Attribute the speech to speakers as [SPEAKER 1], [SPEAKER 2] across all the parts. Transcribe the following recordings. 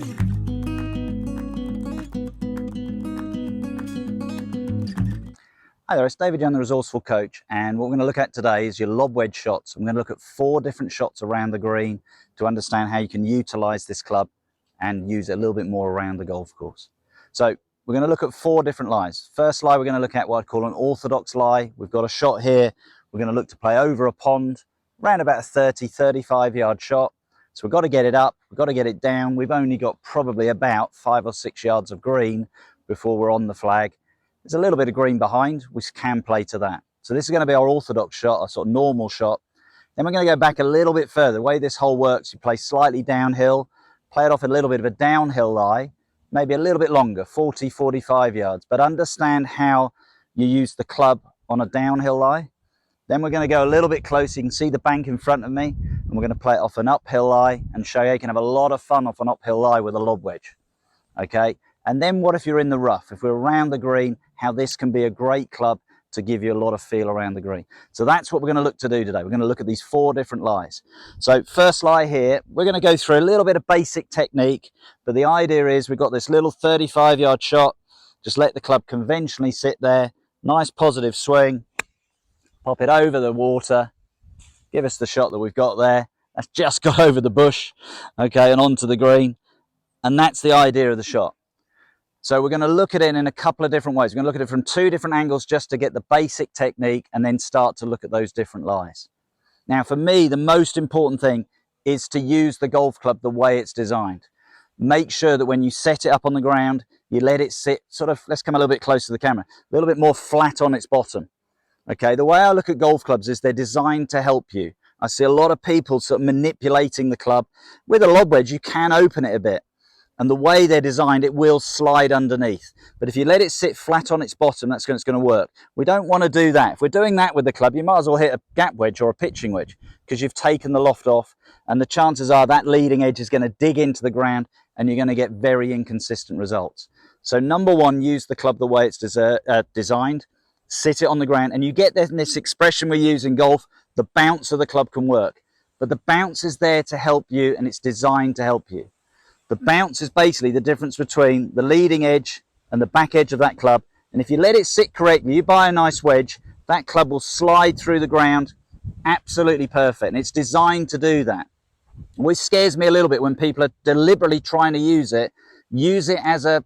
[SPEAKER 1] Hi there, it's David Young, the Resourceful Coach, and what we're going to look at today is your lob wedge shots. I'm going to look at 4 different shots around the green to understand how you can utilise this club and use it a little bit more around the golf course. So we're going to look at 4 different lies. First lie, we're going to look at what I'd call an orthodox lie. We've got a shot here. We're going to look to play over a pond, around about a 35 yard shot. So we've got to get it up, we've got to get it down. We've only got probably about 5 or 6 yards of green before we're on the flag. There's a little bit of green behind, we can play to that. So this is going to be our orthodox shot, a sort of normal shot. Then we're going to go back a little bit further. The way this hole works, you play slightly downhill, play it off a little bit of a downhill lie, maybe a little bit longer, 40, 45 yards. But understand how you use the club on a downhill lie. Then we're going to go a little bit closer. You can see the bank in front of me, and we're going to play it off an uphill lie and show you can have a lot of fun off an uphill lie with a lob wedge. Okay? And then what if you're in the rough? If we're around the green, how this can be a great club to give you a lot of feel around the green. So that's what we're going to look to do today. We're going to look at these 4 different lies. So first lie here, we're going to go through a little bit of basic technique, but the idea is we've got this little 35 yard shot. Just let the club conventionally sit there. Nice positive swing. Pop it over the water. Give us the shot that we've got there. That's just got over the bush, okay, and onto the green. And that's the idea of the shot. So we're going to look at it in a couple of different ways. We're going to look at it from 2 different angles just to get the basic technique and then start to look at those different lies. Now for me, the most important thing is to use the golf club the way it's designed. Make sure that when you set it up on the ground, you let it sit sort of, let's come a little bit closer to the camera, a little bit more flat on its bottom. Okay, the way I look at golf clubs is they're designed to help you. I see a lot of people sort of manipulating the club. With a lob wedge, you can open it a bit. And the way they're designed, it will slide underneath. But if you let it sit flat on its bottom, that's when it's going to work. We don't want to do that. If we're doing that with the club, you might as well hit a gap wedge or a pitching wedge because you've taken the loft off. And the chances are that leading edge is going to dig into the ground and you're going to get very inconsistent results. So number 1, use the club the way it's designed. Sit it on the ground. And you get this expression we use in golf, the bounce of the club can work. But the bounce is there to help you and it's designed to help you. The bounce is basically the difference between the leading edge and the back edge of that club. And if you let it sit correctly, you buy a nice wedge, that club will slide through the ground absolutely perfect. And it's designed to do that. Which scares me a little bit when people are deliberately trying to use it as a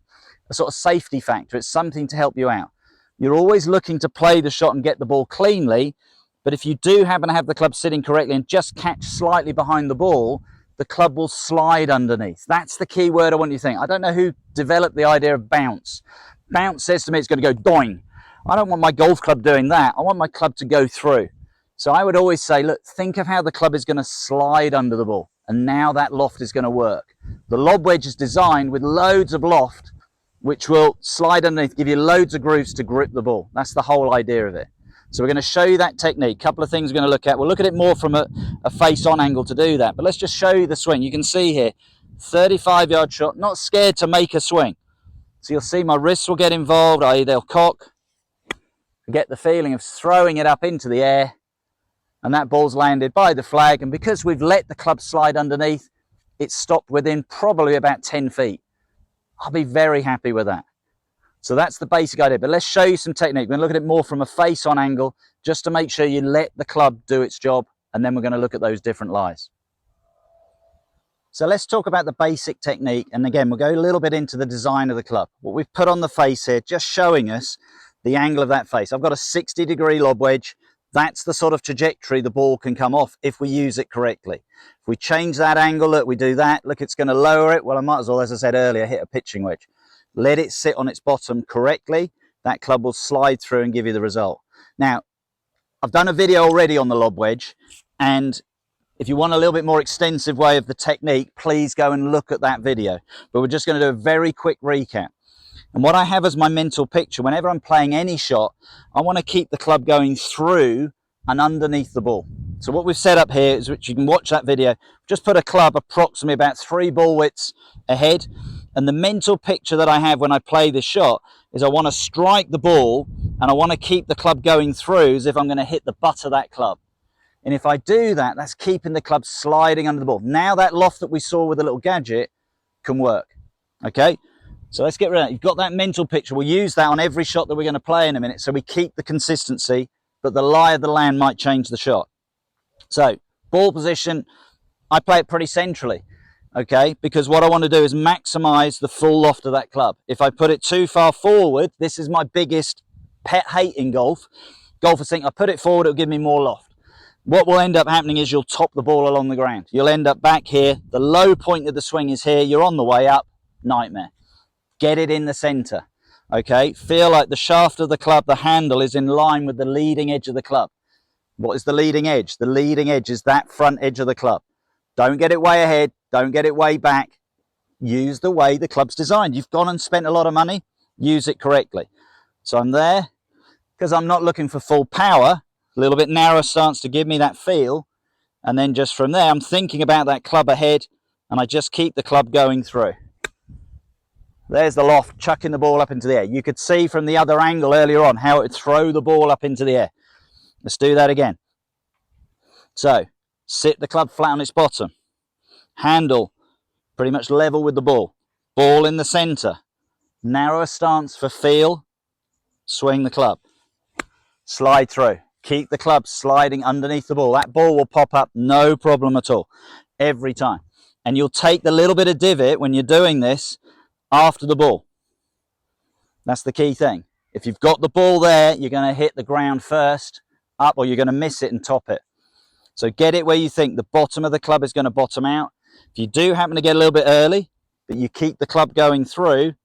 [SPEAKER 1] sort of safety factor. It's something to help you out. You're always looking to play the shot and get the ball cleanly. But if you do happen to have the club sitting correctly and just catch slightly behind the ball, the club will slide underneath. That's the key word I want you to think. I don't know who developed the idea of bounce. Bounce says to me it's going to go doing. I don't want my golf club doing that. I want my club to go through. So I would always say, look, think of how the club is going to slide under the ball. And now that loft is going to work. The lob wedge is designed with loads of loft, which will slide underneath, give you loads of grooves to grip the ball. That's the whole idea of it. So we're going to show you that technique. A couple of things we're going to look at. We'll look at it more from a face-on angle to do that. But let's just show you the swing. You can see here, 35 yard shot, not scared to make a swing. So you'll see my wrists will get involved, i.e. they'll cock. Get the feeling of throwing it up into the air. And that ball's landed by the flag. And because we've let the club slide underneath, it's stopped within probably about 10 feet. I'll be very happy with that. So that's the basic idea, but let's show you some technique. We're going to look at it more from a face-on angle, just to make sure you let the club do its job, and then we're going to look at those different lies. So let's talk about the basic technique, and again, we'll go a little bit into the design of the club. What we've put on the face here, just showing us the angle of that face. I've got a 60-degree lob wedge. That's the sort of trajectory the ball can come off if we use it correctly. If we change that angle, look, we do that, look, it's going to lower it. Well, I might as well, as I said earlier, hit a pitching wedge. Let it sit on its bottom correctly. That club will slide through and give you the result. Now, I've done a video already on the lob wedge, and if you want a little bit more extensive way of the technique, please go and look at that video. But we're just going to do a very quick recap. And what I have as my mental picture, whenever I'm playing any shot, I want to keep the club going through and underneath the ball. So what we've set up here is, which you can watch that video, just put a club approximately about 3 ball widths ahead. And the mental picture that I have when I play this shot is I want to strike the ball and I want to keep the club going through as if I'm going to hit the butt of that club. And if I do that, that's keeping the club sliding under the ball. Now that loft that we saw with the little gadget can work. Okay, so let's get rid of that. You've got that mental picture. We'll use that on every shot that we're going to play in a minute, so we keep the consistency, but the lie of the land might change the shot. So ball position, I play it pretty centrally, okay, because what I want to do is maximize the full loft of that club. If I put it too far forward, this is my biggest pet hate in golf. Golfers think I put it forward, it'll give me more loft. What will end up happening is you'll top the ball along the ground. You'll end up back here. The low point of the swing is here. You're on the way up. Nightmare. Get it in the center. Okay. Feel like the shaft of the club, the handle is in line with the leading edge of the club. What is the leading edge? The leading edge is that front edge of the club. Don't get it way ahead. Don't get it way back. Use the way the club's designed. You've gone and spent a lot of money. Use it correctly. So I'm there because I'm not looking for full power. A little bit narrow stance to give me that feel, and then just from there I'm thinking about that club ahead, and I just keep the club going through. There's the loft, chucking the ball up into the air. You could see from the other angle earlier on how it would throw the ball up into the air. Let's do that again. So sit the club flat on its bottom, handle pretty much level with the ball, ball in the center, narrower stance for feel, swing the club, slide through. Keep the club sliding underneath the ball. That ball will pop up, no problem at all, every time. And you'll take the little bit of divot when you're doing this after the ball. That's the key thing. If you've got the ball there, you're going to hit the ground first, up, or you're going to miss it and top it. So get it where you think the bottom of the club is going to bottom out. If you do happen to get a little bit early, but you keep the club going through,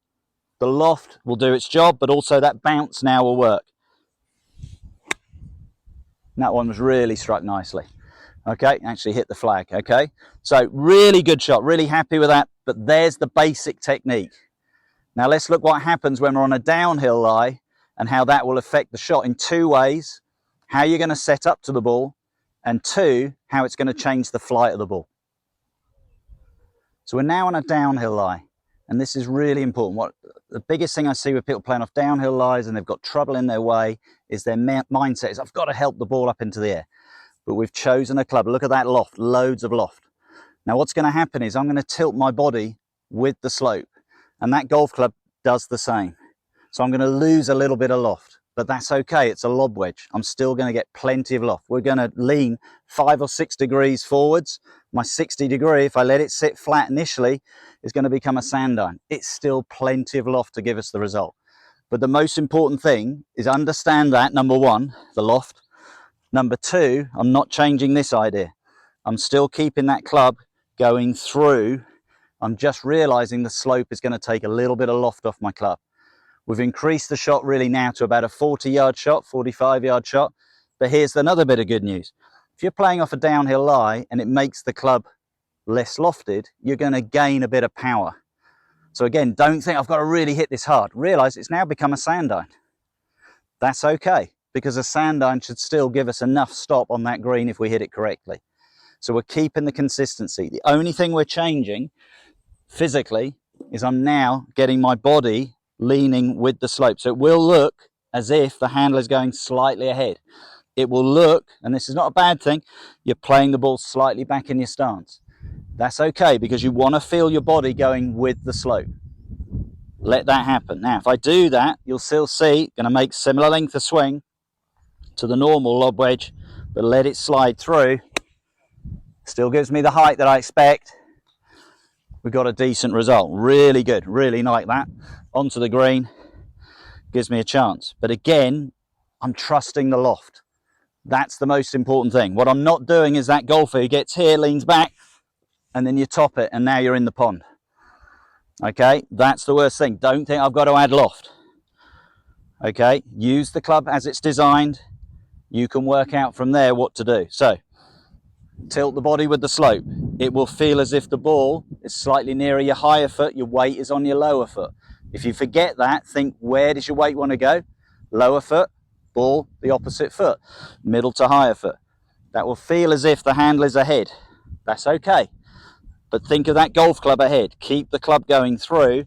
[SPEAKER 1] the loft will do its job, but also that bounce now will work. That one was really struck nicely. Okay, actually hit the flag. Okay, so really good shot, really happy with that. But there's the basic technique. Now let's look what happens when we're on a downhill lie and how that will affect the shot in two ways. How you're going to set up to the ball, and two, how it's going to change the flight of the ball. So we're now on a downhill lie, and this is really important. What the biggest thing I see with people playing off downhill lies and they've got trouble in their way is their mindset is, I've got to help the ball up into the air. But we've chosen a club. Look at that loft, loads of loft. Now what's going to happen is I'm going to tilt my body with the slope, and that golf club does the same. So I'm going to lose a little bit of loft, but that's okay. It's a lob wedge. I'm still going to get plenty of loft. We're going to lean 5 or 6 degrees forwards. My 60 degree, if I let it sit flat initially, is going to become a sand iron. It's still plenty of loft to give us the result. But the most important thing is understand that, number one, the loft. Number two, I'm not changing this idea. I'm still keeping that club going through. I'm just realizing the slope is going to take a little bit of loft off my club. We've increased the shot really now to about a 40-yard shot, 45-yard shot. But here's another bit of good news. If you're playing off a downhill lie and it makes the club less lofted, you're going to gain a bit of power. So again, don't think I've got to really hit this hard. Realize it's now become a sand iron. That's okay, because a sand iron should still give us enough stop on that green if we hit it correctly. So we're keeping the consistency. The only thing we're changing physically is I'm now getting my body leaning with the slope. So it will look as if the handle is going slightly ahead. It will look, and this is not a bad thing, you're playing the ball slightly back in your stance. That's okay, because you want to feel your body going with the slope. Let that happen. Now, if I do that, you'll still see, going to make similar length of swing to the normal lob wedge, but let it slide through. Still gives me the height that I expect. We've got a decent result. Really good. Really like that. Onto the green. Gives me a chance. But again, I'm trusting the loft. That's the most important thing. What I'm not doing is that golfer who gets here, leans back, and then you top it, and now you're in the pond. Okay, that's the worst thing. Don't think I've got to add loft. Okay, use the club as it's designed. You can work out from there what to do. So, tilt the body with the slope. It will feel as if the ball is slightly nearer your higher foot, your weight is on your lower foot. If you forget that, think, where does your weight want to go? Lower foot, ball, the opposite foot, middle to higher foot. That will feel as if the handle is ahead. That's okay. But think of that golf club ahead. Keep the club going through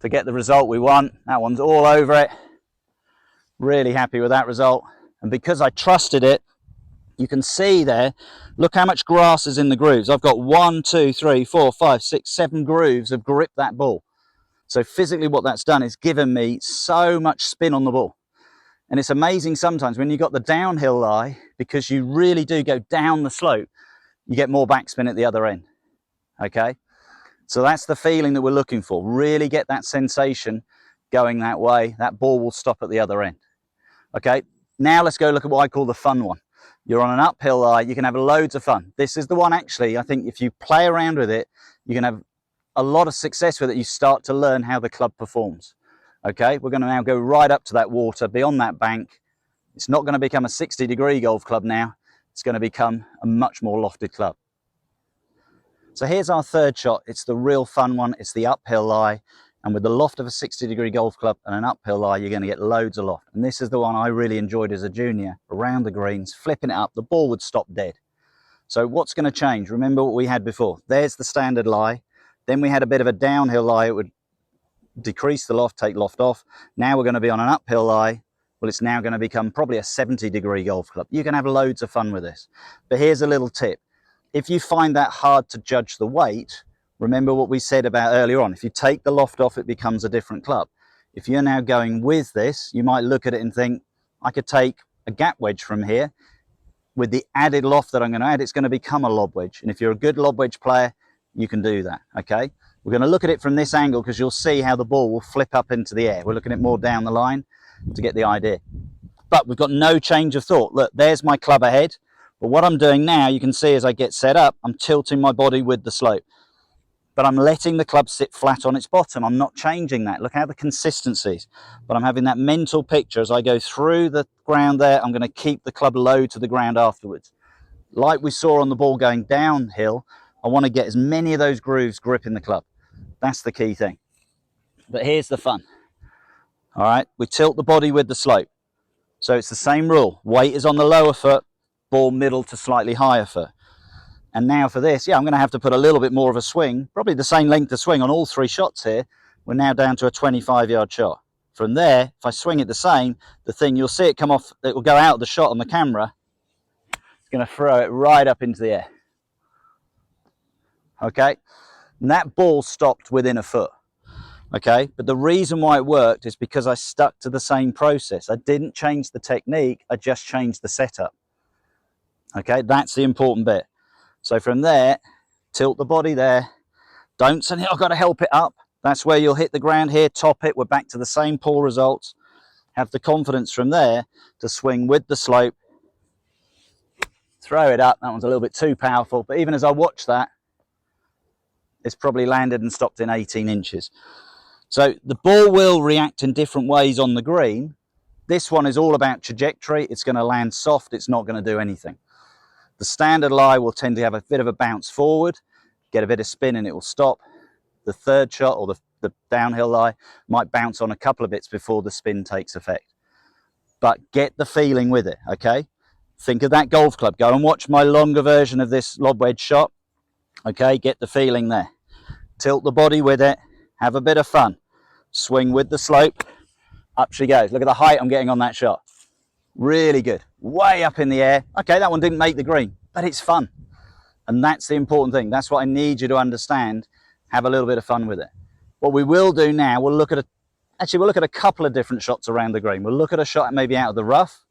[SPEAKER 1] to get the result we want. That one's all over it. Really happy with that result. And because I trusted it, You can see there, look how much grass is in the grooves. I've got 1, 2, 3, 4, 5, 6, 7 grooves have gripped that ball. So physically what that's done is given me so much spin on the ball. And it's amazing sometimes when you've got the downhill lie, because you really do go down the slope, you get more backspin at the other end, okay? So that's the feeling that we're looking for. Really get that sensation going that way. That ball will stop at the other end, okay? Now let's go look at what I call the fun one. You're on an uphill lie, you can have loads of fun. This is the one actually, I think if you play around with it, you can have a lot of success with it. You start to learn how the club performs. Okay, we're going to now go right up to that water, beyond that bank. It's not going to become a 60-degree golf club now. It's going to become a much more lofted club. So here's our third shot. It's the real fun one. It's the uphill lie. And with the loft of a 60-degree golf club and an uphill lie, you're going to get loads of loft. And this is the one I really enjoyed as a junior. Around the greens, flipping it up, the ball would stop dead. So what's going to change? Remember what we had before. There's the standard lie. Then we had a bit of a downhill lie. It would decrease the loft, take loft off. Now we're going to be on an uphill lie. Well, it's now going to become probably a 70-degree golf club. You can have loads of fun with this. But here's a little tip. If you find that hard to judge the weight, remember what we said about earlier on. If you take the loft off, it becomes a different club. If you're now going with this, you might look at it and think, I could take a gap wedge from here. With the added loft that I'm going to add, it's going to become a lob wedge. And if you're a good lob wedge player, you can do that, okay? We're going to look at it from this angle because you'll see how the ball will flip up into the air. We're looking at more down the line to get the idea. But we've got no change of thought. Look, there's my club ahead. But what I'm doing now, you can see as I get set up, I'm tilting my body with the slope. But I'm letting the club sit flat on its bottom. I'm not changing that. Look how the consistency is. But I'm having that mental picture as I go through the ground there. I'm going to keep the club low to the ground afterwards. Like we saw on the ball going downhill, I want to get as many of those grooves gripping the club. That's the key thing. But here's the fun. All right, we tilt the body with the slope. So it's the same rule. Weight is on the lower foot, ball middle to slightly higher foot. And now for this, yeah, I'm going to have to put a little bit more of a swing, probably the same length of swing on all 3 shots here. We're now down to a 25-yard shot. From there, if I swing it the same, the thing, you'll see it come off, it will go out of the shot on the camera. It's going to throw it right up into the air. Okay, and that ball stopped within a foot. Okay, but the reason why it worked is because I stuck to the same process. I didn't change the technique, I just changed the setup. Okay, that's the important bit. So from there, tilt the body there. Don't say, I've got to help it up. That's where you'll hit the ground here, top it. We're back to the same poor results. Have the confidence from there to swing with the slope. Throw it up. That one's a little bit too powerful. But even as I watch that, it's probably landed and stopped in 18 inches. So the ball will react in different ways on the green. This one is all about trajectory. It's going to land soft. It's not going to do anything. The standard lie will tend to have a bit of a bounce forward, get a bit of spin and it will stop. The third shot or the downhill lie might bounce on a couple of bits before the spin takes effect. But get the feeling with it, okay? Think of that golf club. Go and watch my longer version of this lob wedge shot. Okay, get the feeling there. Tilt the body with it. Have a bit of fun. Swing with the slope. Up she goes. Look at the height I'm getting on that shot. Really good. Way up in the air. Okay, that one didn't make the green, but it's fun. And that's the important thing. That's what I need you to understand. Have a little bit of fun with it. What we will do now, we'll look at a couple of different shots around the green. We'll look at a shot maybe out of the rough,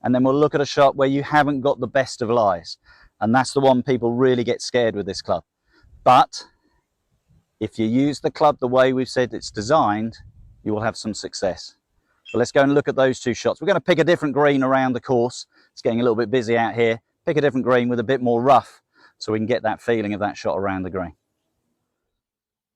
[SPEAKER 1] and then we'll look at a shot where you haven't got the best of lies. And that's the one people really get scared with this club. But if you use the club the way we've said it's designed, you will have some success. So let's go and look at those 2 shots. We're going to pick a different green around the course. It's getting a little bit busy out here. Pick a different green with a bit more rough so we can get that feeling of that shot around the green.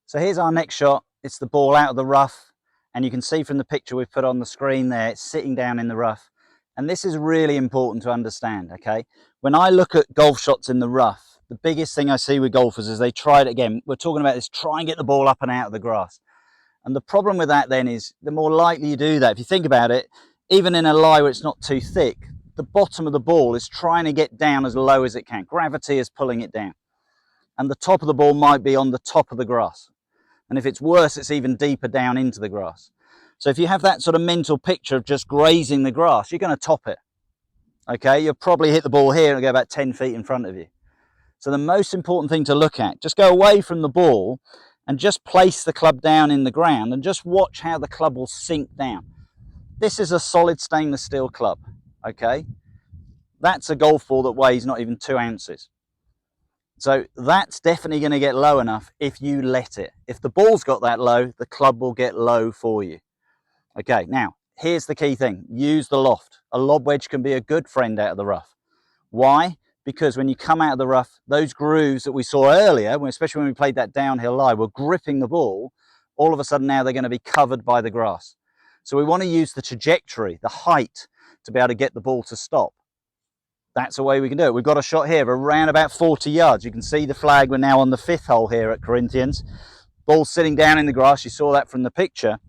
[SPEAKER 1] So here's our next shot. It's the ball out of the rough. And you can see from the picture we've put on the screen there, it's sitting down in the rough. And this is really important to understand, okay? When I look at golf shots in the rough, the biggest thing I see with golfers is they try it again. We're talking about this, try and get the ball up and out of the grass. And the problem with that then is the more likely you do that, if you think about it, even in a lie where it's not too thick, the bottom of the ball is trying to get down as low as it can. Gravity is pulling it down. And the top of the ball might be on the top of the grass. And if it's worse, it's even deeper down into the grass. So if you have that sort of mental picture of just grazing the grass, you're going to top it. okay, you'll probably hit the ball here and go about 10 feet in front of you. So the most important thing to look at, just go away from the ball and just place the club down in the ground and just watch how the club will sink down. This is a solid stainless steel club, okay? That's a golf ball that weighs not even 2 ounces. So that's definitely going to get low enough if you let it. If the ball's got that low, the club will get low for you. Okay, now, here's the key thing. Use the loft. A lob wedge can be a good friend out of the rough. Why? Because when you come out of the rough, those grooves that we saw earlier, especially when we played that downhill lie, were gripping the ball. All of a sudden now they're going to be covered by the grass. So we want to use the trajectory, the height, to be able to get the ball to stop. That's the way we can do it. We've got a shot here of around about 40 yards. You can see the flag. We're now on the 5th hole here at Corinthians. Ball sitting down in the grass. You saw that from the picture.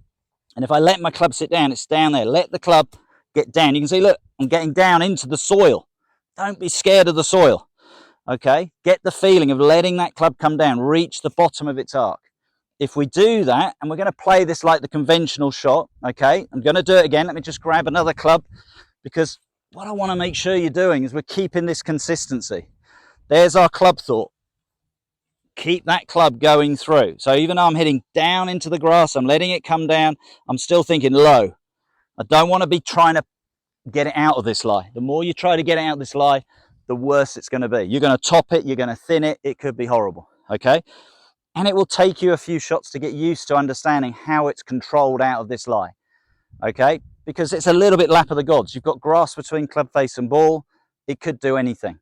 [SPEAKER 1] And if I let my club sit down, it's down there. Let the club get down. You can see, look, I'm getting down into the soil. Don't be scared of the soil, okay? Get the feeling of letting that club come down, reach the bottom of its arc. If we do that, and we're going to play this like the conventional shot, okay? I'm going to do it again. Let me just grab another club, because what I want to make sure you're doing is we're keeping this consistency. There's our club thought. Keep that club going through. So even though I'm hitting down into the grass, I'm letting it come down, I'm still thinking low. I don't want to be trying to get it out of this lie. The more you try to get it out of this lie, the worse it's going to be. You're going to top it, you're going to thin it, it could be horrible, okay? And it will take you a few shots to get used to understanding how it's controlled out of this lie, okay? Because it's a little bit lap of the gods. You've got grass between club face and ball. It could do anything.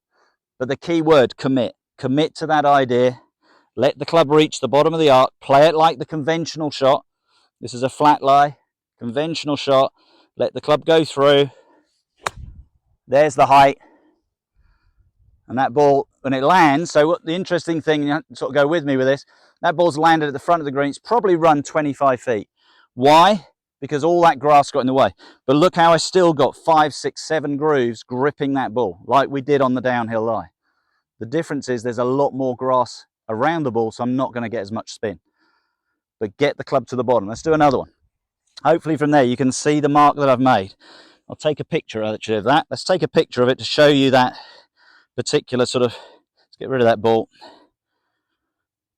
[SPEAKER 1] But the key word, commit. Commit to that idea. Let the club reach the bottom of the arc. Play it like the conventional shot. This is a flat lie, conventional shot. Let the club go through. There's the height. And that ball, when it lands, so what the interesting thing, you have to sort of go with me with this, that ball's landed at the front of the green. It's probably run 25 feet. Why? Because all that grass got in the way. But look how I still got 5, 6, 7 grooves gripping that ball, like we did on the downhill lie. The difference is there's a lot more grass around the ball, so I'm not going to get as much spin. But get the club to the bottom. Let's do another one. Hopefully from there you can see the mark that I've made. I'll take a picture actually of that. Let's take a picture of it to show you that particular sort of, let's get rid of that ball.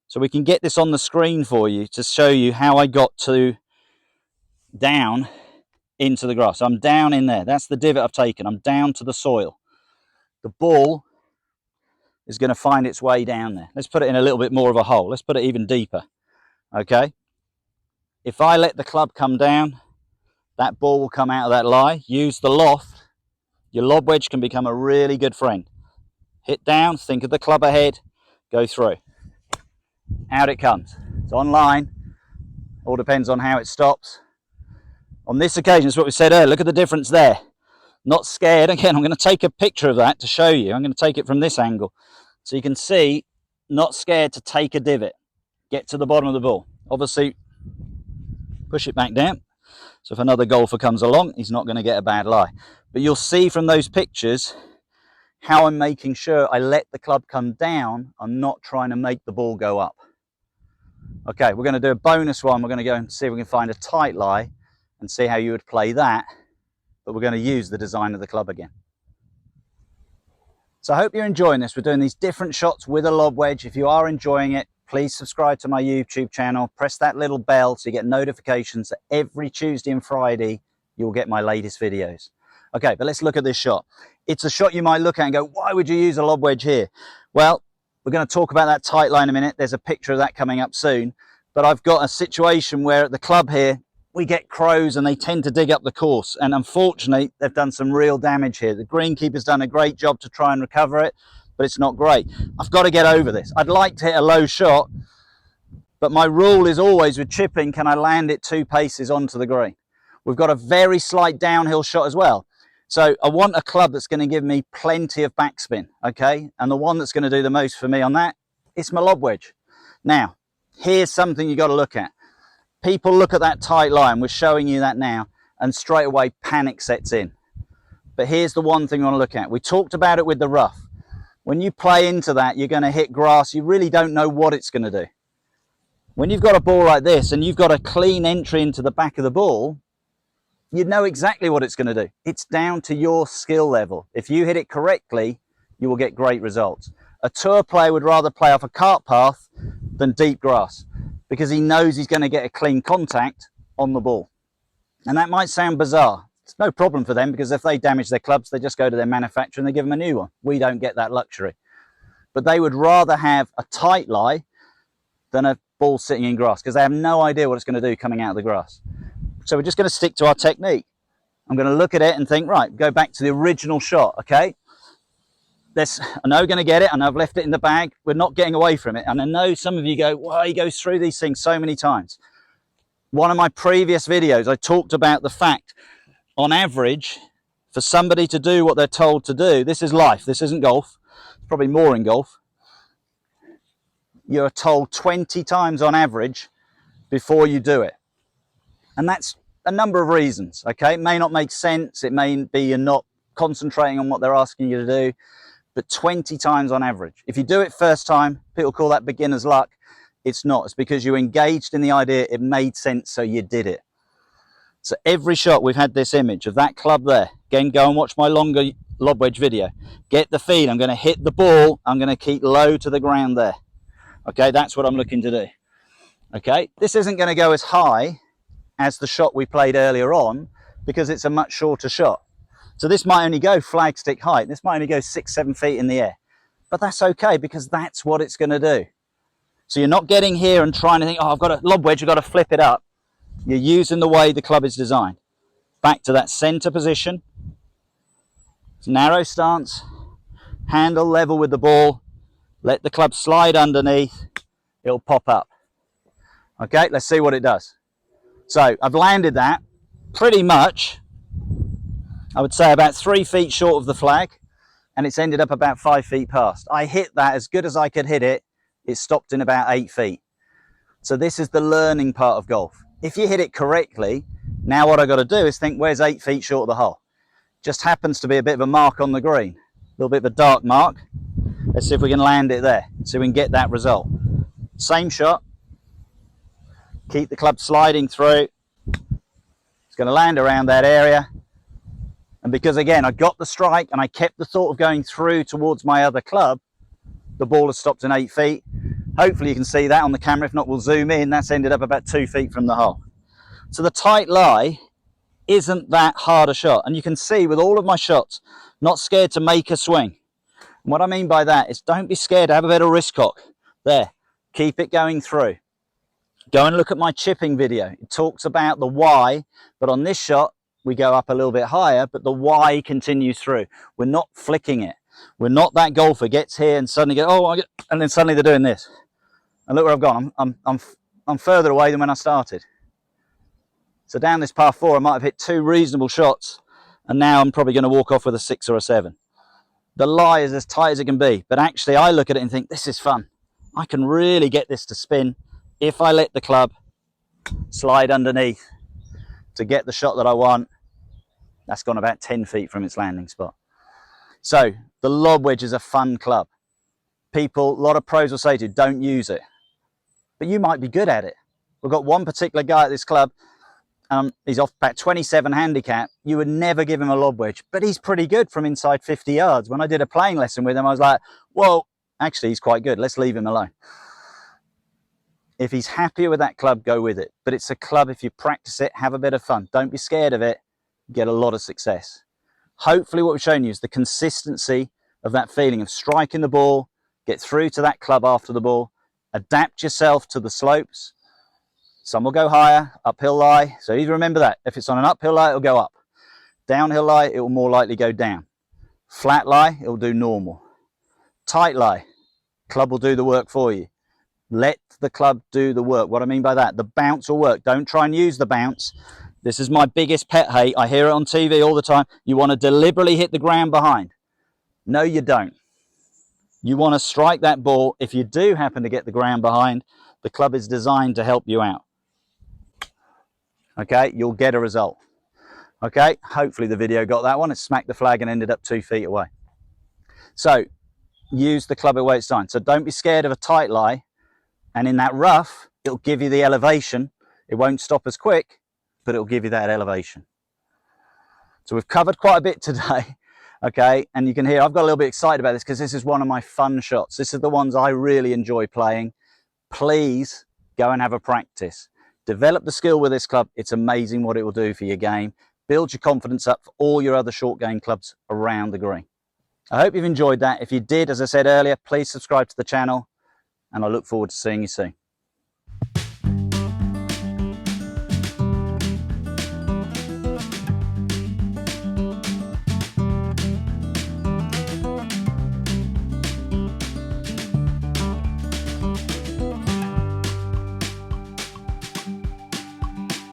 [SPEAKER 1] So we can get this on the screen for you to show you how I got to down into the grass. So I'm down in there. That's the divot I've taken. I'm down to the soil. The ball is going to find its way down there. Let's put it in a little bit more of a hole. Let's put it even deeper. Okay. If I let the club come down, that ball will come out of that lie. Use the loft. Your lob wedge can become a really good friend. Hit down, think of the club ahead, go through. Out it comes. It's online. All depends on how it stops. On this occasion, it's what we said earlier. Look at the difference there. Not scared. Again, I'm going to take a picture of that to show you. I'm going to take it from this angle. So you can see, not scared to take a divot. Get to the bottom of the ball. Obviously, push it back down. So if another golfer comes along, he's not going to get a bad lie. But you'll see from those pictures how I'm making sure I let the club come down. I'm not trying to make the ball go up. Okay, we're going to do a bonus one. We're going to go and see if we can find a tight lie and see how you would play that. But we're going to use the design of the club again. So I hope you're enjoying this. We're doing these different shots with a lob wedge. If you are enjoying it, please subscribe to my YouTube channel. Press that little bell so you get notifications that every Tuesday and Friday you'll get my latest videos. Okay, but let's look at this shot. It's a shot you might look at and go, why would you use a lob wedge here? Well, we're going to talk about that tight line in a minute. There's a picture of that coming up soon. But I've got a situation where at the club here, we get crows and they tend to dig up the course. And unfortunately, they've done some real damage here. The greenkeeper's done a great job to try and recover it, but it's not great. I've got to get over this. I'd like to hit a low shot, but my rule is always with chipping, can I land it 2 paces onto the green? We've got a very slight downhill shot as well. So I want a club that's going to give me plenty of backspin, okay? And the one that's going to do the most for me on that is my lob wedge. Now, here's something you've got to look at. People look at that tight line, we're showing you that now, and straight away panic sets in. But here's the one thing you want to look at. We talked about it with the rough. When you play into that, you're going to hit grass. You really don't know what it's going to do. When you've got a ball like this and you've got a clean entry into the back of the ball, you know exactly what it's going to do. It's down to your skill level. If you hit it correctly, you will get great results. A tour player would rather play off a cart path than deep grass because he knows he's going to get a clean contact on the ball. And that might sound bizarre. It's no problem for them because if they damage their clubs, they just go to their manufacturer and they give them a new one. We don't get that luxury. But they would rather have a tight lie than a ball sitting in grass because they have no idea what it's going to do coming out of the grass. So we're just going to stick to our technique. I'm going to look at it and think, right, go back to the original shot, okay? I know we're going to get it. I know I've left it in the bag. We're not getting away from it. And I know some of you go, well, he goes through these things so many times. One of my previous videos, I talked about the fact, on average, for somebody to do what they're told to do, this is life, this isn't golf, it's probably more in golf, you're told 20 times on average before you do it. And that's a number of reasons, okay? It may not make sense, it may be you're not concentrating on what they're asking you to do, but 20 times on average. If you do it first time, people call that beginner's luck. It's not. It's because you engaged in the idea, it made sense, so you did it. So every shot we've had this image of that club there. Again, go and watch my longer lob wedge video. Get the feel. I'm going to hit the ball. I'm going to keep low to the ground there. Okay, that's what I'm looking to do. Okay, this isn't going to go as high as the shot we played earlier on because it's a much shorter shot. So this might only go flag stick height. This might only go 6-7 feet in the air. But that's okay because that's what it's going to do. So you're not getting here and trying to think, oh, I've got a lob wedge, I've got to flip it up. You're using the way the club is designed. Back to that center position. Narrow stance. Handle level with the ball. Let the club slide underneath. It'll pop up. Okay, let's see what it does. So I've landed that pretty much, I would say about 3 feet short of the flag. And it's ended up about 5 feet past. I hit that as good as I could hit it. It stopped in about 8 feet. So this is the learning part of golf. If you hit it correctly, now what I've got to do is think, where's 8 feet short of the hole? Just happens to be a bit of a mark on the green. A little bit of a dark mark. Let's see if we can land it there, so we can get that result. Same shot. Keep the club sliding through. It's going to land around that area. And because, again, I got the strike and I kept the thought of going through towards my other club, the ball has stopped in 8 feet. Hopefully you can see that on the camera. If not, we'll zoom in. That's ended up about 2 feet from the hole. So the tight lie isn't that hard a shot. And you can see with all of my shots, not scared to make a swing. And what I mean by that is don't be scared to have a bit of wrist cock. There, keep it going through. Go and look at my chipping video. It talks about the why, but on this shot, we go up a little bit higher, but the why continues through. We're not flicking it. We're not that golfer gets here and suddenly go, oh, and then suddenly they're doing this. And look where I've gone. I'm further away than when I started. So down this par 4, I might have hit 2 reasonable shots, and now I'm probably going to walk off with a 6 or a 7. The lie is as tight as it can be, but actually I look at it and think, this is fun. I can really get this to spin if I let the club slide underneath to get the shot that I want. That's gone about 10 feet from its landing spot. So the lob wedge is a fun club. People, a lot of pros will say to you, don't use it. But you might be good at it. We've got one particular guy at this club, he's off about 27 handicap. You would never give him a lob wedge, but he's pretty good from inside 50 yards. When I did a playing lesson with him, I was like, well, actually he's quite good. Let's leave him alone. If he's happier with that club, go with it. But it's a club, if you practice it, have a bit of fun. Don't be scared of it. Get a lot of success. Hopefully what we've shown you is the consistency of that feeling of striking the ball, get through to that club after the ball, adapt yourself to the slopes. Some will go higher, uphill lie. So you remember that. If it's on an uphill lie, it'll go up. Downhill lie, it will more likely go down. Flat lie, it'll do normal. Tight lie, club will do the work for you. Let the club do the work. What I mean by that, the bounce will work. Don't try and use the bounce. This is my biggest pet hate. I hear it on TV all the time. You want to deliberately hit the ground behind. No, you don't. You want to strike that ball. If you do happen to get the ground behind, the club is designed to help you out. Okay, you'll get a result. Okay, hopefully the video got that one. It smacked the flag and ended up 2 feet away. So use the club at where it's designed. So don't be scared of a tight lie. And in that rough, it'll give you the elevation. It won't stop as quick, but it'll give you that elevation. So we've covered quite a bit today, okay? And you can hear I've got a little bit excited about this because this is one of my fun shots. This is the ones I really enjoy playing. Please go and have a practice. Develop the skill with this club. It's amazing what it will do for your game. Build your confidence up for all your other short game clubs around the green. I hope you've enjoyed that. If you did, as I said earlier, please subscribe to the channel, and I look forward to seeing you soon.